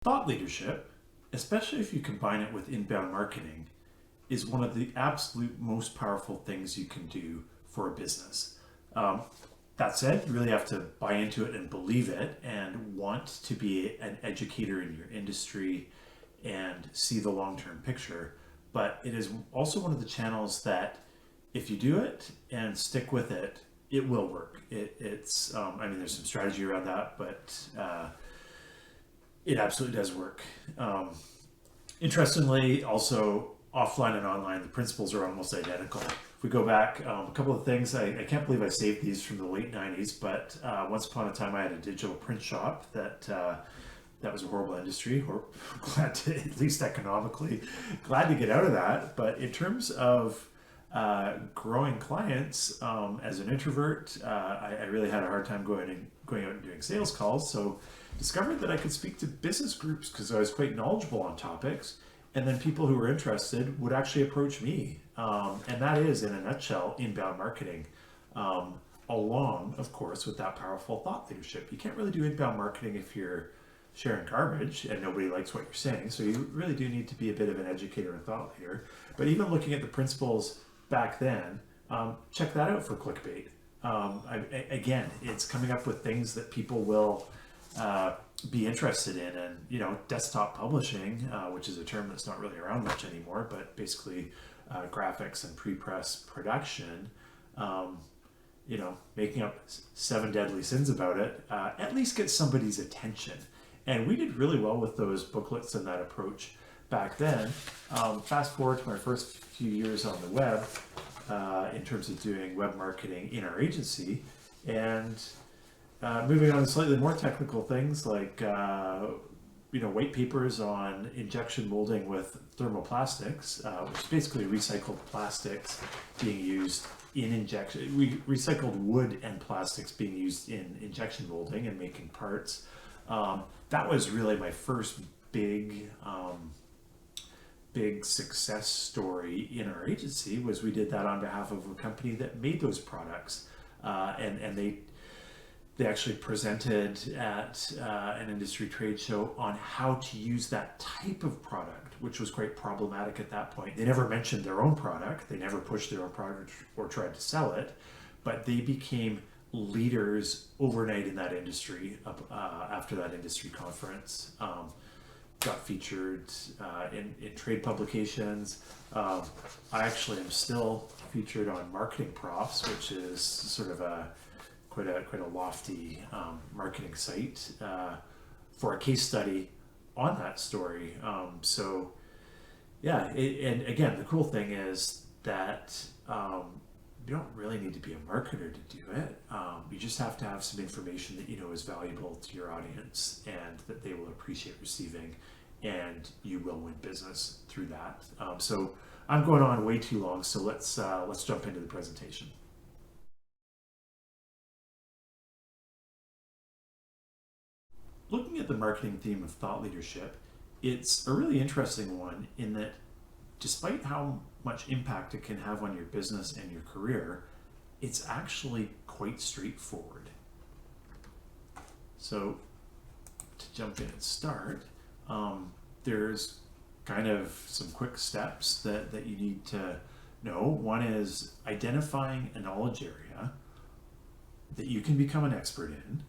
Thought leadership, especially if you combine it with inbound marketing, is one of the absolute most powerful things you can do for a business. Um, that said, you really have to buy into it and believe it and want to be an educator in your industry and see the long term picture. But it is also one of the channels that, if you do it and stick with it, it will work. I mean, there's some strategy around that, but it absolutely does work. Interestingly, also offline and online, the principles are almost identical. If we go back, a couple of things, I can't believe I saved these from the late 90s, but once upon a time I had a digital print shop that was a horrible industry. Or glad to, at least economically, glad to get out of that. But in terms of growing clients, as an introvert, I really had a hard time going out and doing sales calls. So discovered that I could speak to business groups because I was quite knowledgeable on topics, and then people who were interested would actually approach me. And that is, in a nutshell, inbound marketing. Along, of course, with that powerful thought leadership. You can't really do inbound marketing if you're sharing garbage and nobody likes what you're saying. So you really do need to be a bit of an educator and thought leader. But even looking at the principles back then, check that out for clickbait. Again, it's coming up with things that people will be interested in, and desktop publishing, which is a term that's not really around much anymore, but basically graphics and pre-press production. Making up seven deadly sins about it, at least get somebody's attention. And we did really well with those booklets and that approach back then. Fast forward to my first few years on the web, in terms of doing web marketing in our agency, and moving on to slightly more technical things like white papers on injection molding with thermoplastics, which is basically recycled plastics being used in injection. Recycled wood and plastics being used in injection molding and making parts. That was really my first big success story in our agency. Was we did that on behalf of a company that made those products, and they actually presented at an industry trade show on how to use that type of product, which was quite problematic at that point. They never mentioned their own product, they never pushed their own product or tried to sell it, but they became leaders overnight in that industry after that industry conference. Got featured in trade publications. I actually am still featured on Marketing Profs, which is sort of quite a lofty marketing site for a case study on that story. So yeah, and again, the cool thing is that you don't really need to be a marketer to do it. You just have to have some information that you know is valuable to your audience and that they will appreciate receiving, and you will win business through that. So I'm going on way too long, so let's jump into the presentation. Looking at the marketing theme of thought leadership, it's a really interesting one in that despite how much impact it can have on your business and your career, it's actually quite straightforward. So to jump in and start, there's kind of some quick steps that you need to know. One is identifying a knowledge area that you can become an expert in.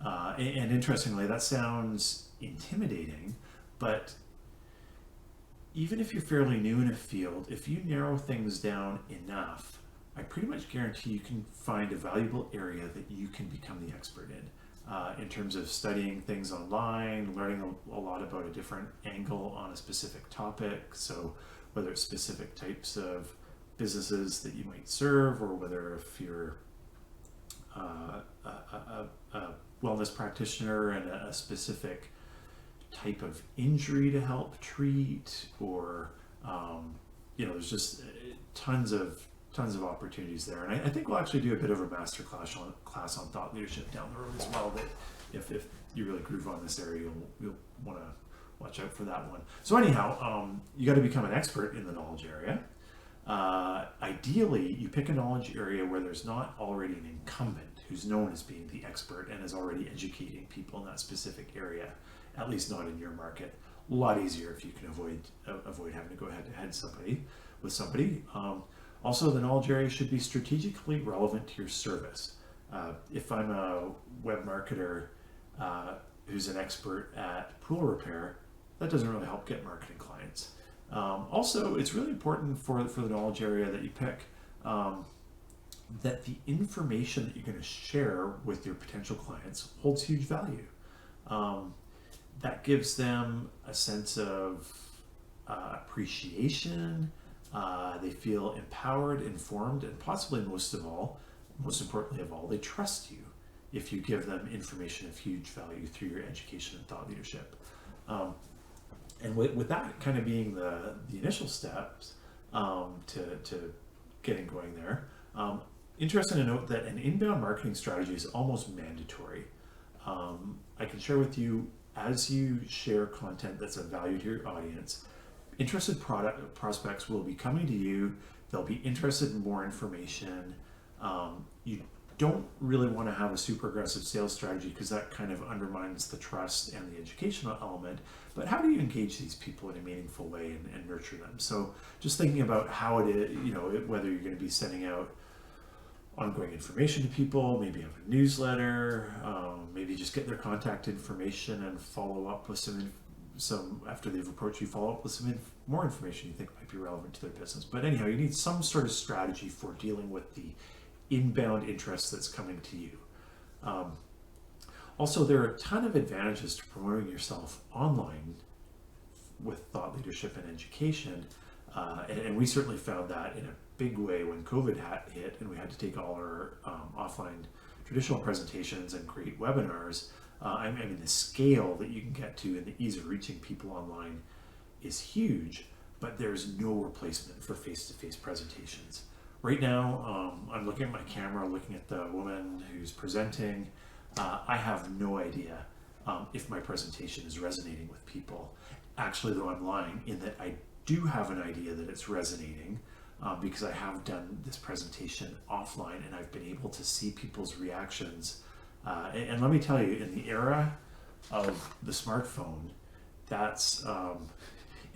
And interestingly, that sounds intimidating, but even if you're fairly new in a field, if you narrow things down enough, I pretty much guarantee you can find a valuable area that you can become the expert in terms of studying things online, learning a lot about a different angle on a specific topic. So whether it's specific types of businesses that you might serve, or whether if you're a wellness practitioner and a specific type of injury to help treat, or there's just tons of opportunities there. And I think we'll actually do a bit of a master class on thought leadership down the road as well, that if you really groove on this area, you'll want to watch out for that one. So anyhow, you got to become an expert in the knowledge area. Ideally, you pick a knowledge area where there's not already an incumbent who's known as being the expert and is already educating people in that specific area. at least not in your market. A lot easier if you can avoid having to go head to head with somebody. Also, the knowledge area should be strategically relevant to your service. If I'm a web marketer who's an expert at pool repair, that doesn't really help get marketing clients. Also, it's really important for the knowledge area that you pick that the information that you're going to share with your potential clients holds huge value. That gives them a sense of appreciation. They feel empowered, informed, and possibly most importantly of all, they trust you if you give them information of huge value through your education and thought leadership. And with that kind of being the initial steps to getting going there, interesting to note that an inbound marketing strategy is almost mandatory. I can share with you, as you share content that's of value to your audience, interested prospects will be coming to you. They'll be interested in more information. You don't really want to have a super aggressive sales strategy because that kind of undermines the trust and the educational element. But how do you engage these people in a meaningful way and nurture them? So just thinking about how it is, whether you're going to be sending out ongoing information to people, maybe have a newsletter, maybe just get their contact information and follow up with some after they've approached you, follow up with some more information you think might be relevant to their business. But anyhow, you need some sort of strategy for dealing with the inbound interest that's coming to you. Also, there are a ton of advantages to promoting yourself online with thought leadership and education. And we certainly found that in a big way when COVID hit and we had to take all our offline traditional presentations and create webinars. I mean, the scale that you can get to and the ease of reaching people online is huge, but there's no replacement for face-to-face presentations. Right now, I'm looking at my camera, looking at the woman who's presenting. I have no idea if my presentation is resonating with people. Actually, though, I'm lying in that I do have an idea that it's resonating because I have done this presentation offline and I've been able to see people's reactions. And let me tell you, in the era of the smartphone, that's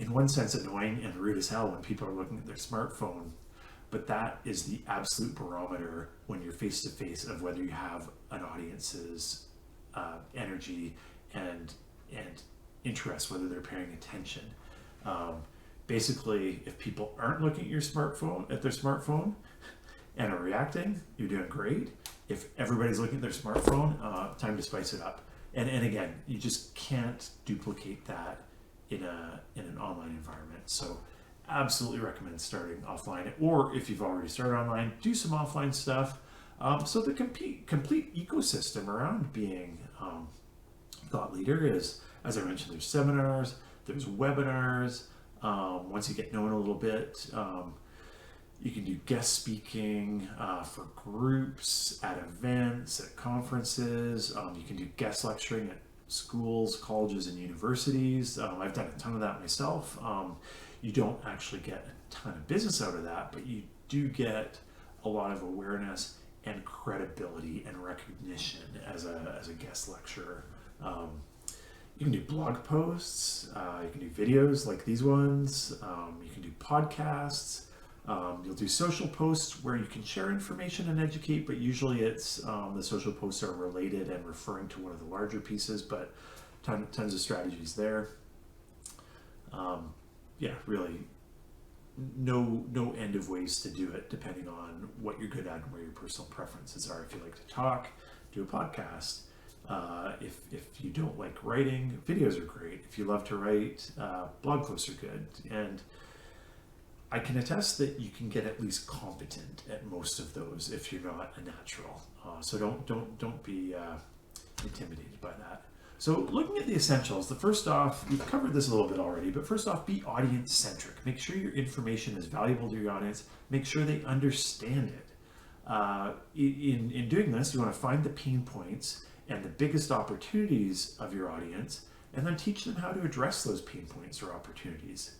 in one sense annoying and rude as hell when people are looking at their smartphone. But that is the absolute barometer when you're face to face of whether you have an audience's energy and interest, whether they're paying attention. Basically, if people aren't looking at their smartphone and are reacting, you're doing great. If everybody's looking at their smartphone, time to spice it up. And again, you just can't duplicate that in an online environment. So absolutely recommend starting offline, or if you've already started online, do some offline stuff. So the complete ecosystem around being thought leader is, as I mentioned, there's seminars, there's webinars. Once you get known a little bit, you can do guest speaking for groups, at events, at conferences. You can do guest lecturing at schools, colleges, and universities. I've done a ton of that myself. You don't actually get a ton of business out of that, but you do get a lot of awareness and credibility and recognition as a guest lecturer. You can do blog posts, you can do videos like these ones, you can do podcasts, you'll do social posts where you can share information and educate, but usually it's the social posts are related and referring to one of the larger pieces, but tons of strategies there. Yeah, really no end of ways to do it depending on what you're good at and where your personal preferences are. If you like to talk, do a podcast. If you don't like writing, videos are great. If you love to write, blog posts are good. And I can attest that you can get at least competent at most of those if you're not a natural. So don't be intimidated by that. So looking at the essentials, the first off, we've covered this a little bit already, but first off, be audience centric. Make sure your information is valuable to your audience. Make sure they understand it. In doing this, you want to find the pain points and the biggest opportunities of your audience, and then teach them how to address those pain points or opportunities.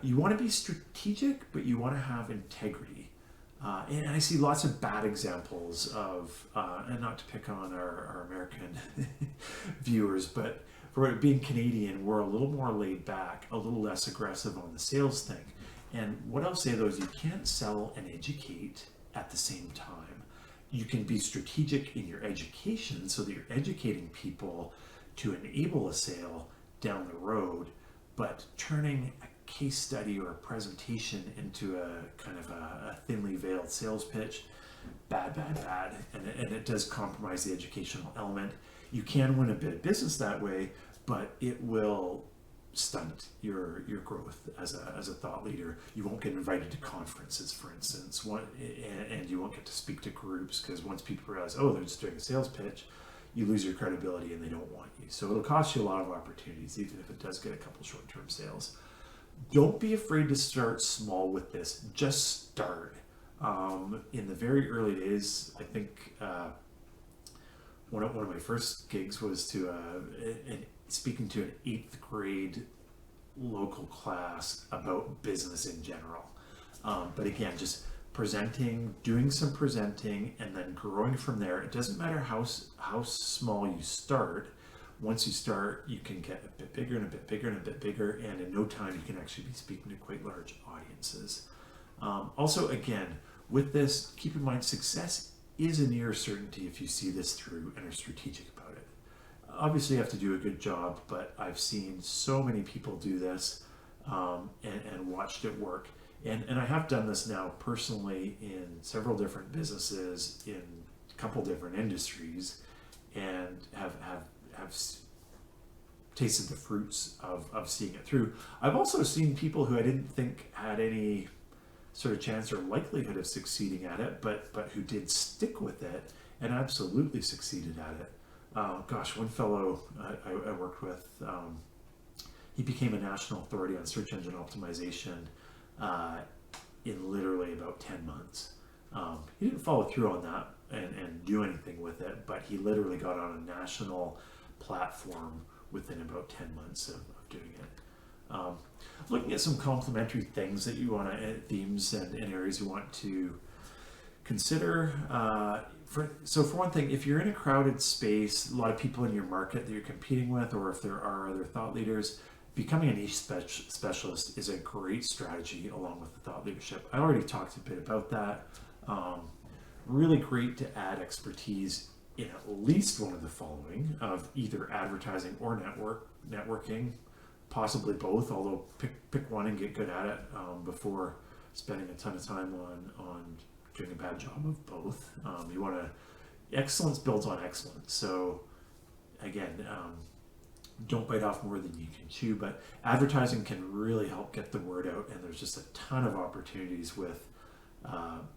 You want to be strategic, but you want to have integrity. And I see lots of bad examples of, and not to pick on our American viewers, but for it being Canadian, we're a little more laid back, a little less aggressive on the sales thing. And what I'll say though is you can't sell and educate at the same time. You can be strategic in your education so that you're educating people to enable a sale down the road, but turning a case study or a presentation into a kind of a thinly veiled sales pitch, bad, and it does compromise the educational element. You can win a bit of business that way, but it will stunt your growth as a thought leader. You won't get invited to conferences, for instance, and you won't get to speak to groups, because once people realize, oh, they're just doing a sales pitch, you lose your credibility and they don't want you. So it'll cost you a lot of opportunities, even if it does get a couple short-term sales. Don't be afraid to start small with this. Just start. In the very early days, I think one of my first gigs was to speaking to an 8th grade local class about business in general. But again, just presenting, doing some presenting, and then growing from there. It doesn't matter how small you start. Once you start, you can get a bit bigger and a bit bigger and a bit bigger, and in no time you can actually be speaking to quite large audiences. Also, again, with this, keep in mind success is a near certainty if you see this through and are strategic about it. Obviously, you have to do a good job, but I've seen so many people do this and watched it work. And I have done this now personally in several different businesses in a couple different industries, and have tasted the fruits of seeing it through. I've also seen people who I didn't think had any sort of chance or likelihood of succeeding at it, but who did stick with it and absolutely succeeded at it. One fellow I worked with, he became a national authority on search engine optimization in literally about 10 months. He didn't follow through on that and do anything with it, but he literally got on a national platform within about 10 months of doing it. Looking at some complementary things that you want to, themes and areas you want to consider. For one thing, if you're in a crowded space, a lot of people in your market that you're competing with, or if there are other thought leaders, becoming a niche specialist is a great strategy along with the thought leadership. I already talked a bit about that. Really great to add expertise in at least one of the following, of either advertising or networking, possibly both, although pick one and get good at it before spending a ton of time on doing a bad job of both. You want to, excellence builds on excellence. So again, don't bite off more than you can chew, but advertising can really help get the word out, and there's just a ton of opportunities with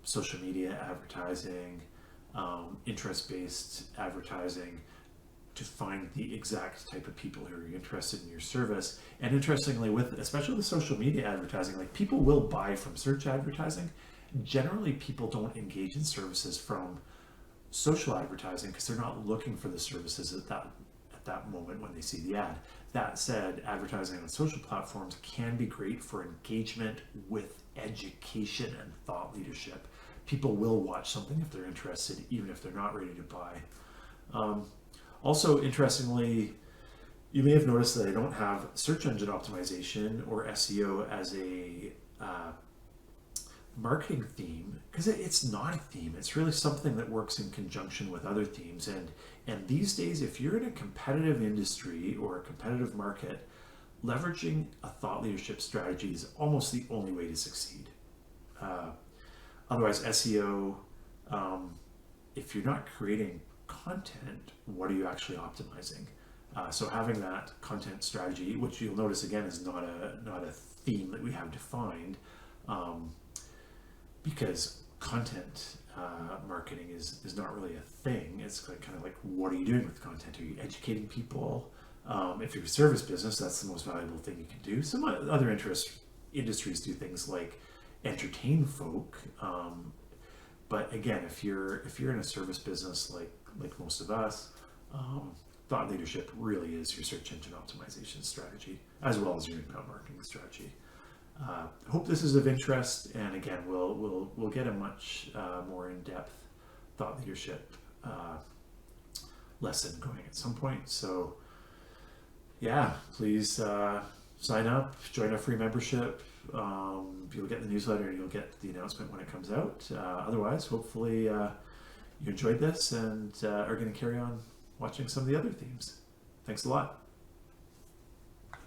social media advertising, interest-based advertising, to find the exact type of people who are interested in your service. And interestingly, especially with social media advertising, like, people will buy from search advertising. Generally, people don't engage in services from social advertising because they're not looking for the services at that moment when they see the ad. That said, advertising on social platforms can be great for engagement with education and thought leadership. People will watch something if they're interested, even if they're not ready to buy. Also, interestingly, you may have noticed that I don't have search engine optimization or SEO as a marketing theme, because it's not a theme. It's really something that works in conjunction with other themes. And these days, if you're in a competitive industry or a competitive market, leveraging a thought leadership strategy is almost the only way to succeed. Otherwise, SEO, if you're not creating content, what are you actually optimizing? So having that content strategy, which you'll notice again is not a theme that we have defined, because content marketing is not really a thing. It's kind of like, what are you doing with content? Are you educating people? If you're a service business, that's the most valuable thing you can do. Some other industries do things like entertain folk. But again, if you're in a service business like most of us, thought leadership really is your search engine optimization strategy, as well as your inbound marketing strategy. Hope this is of interest, and again, we'll get a much more in-depth thought leadership lesson going at some point. So yeah, please sign up, join our free membership. You'll get the newsletter and you'll get the announcement when it comes out. Otherwise, hopefully you enjoyed this and are going to carry on watching some of the other themes. Thanks a lot.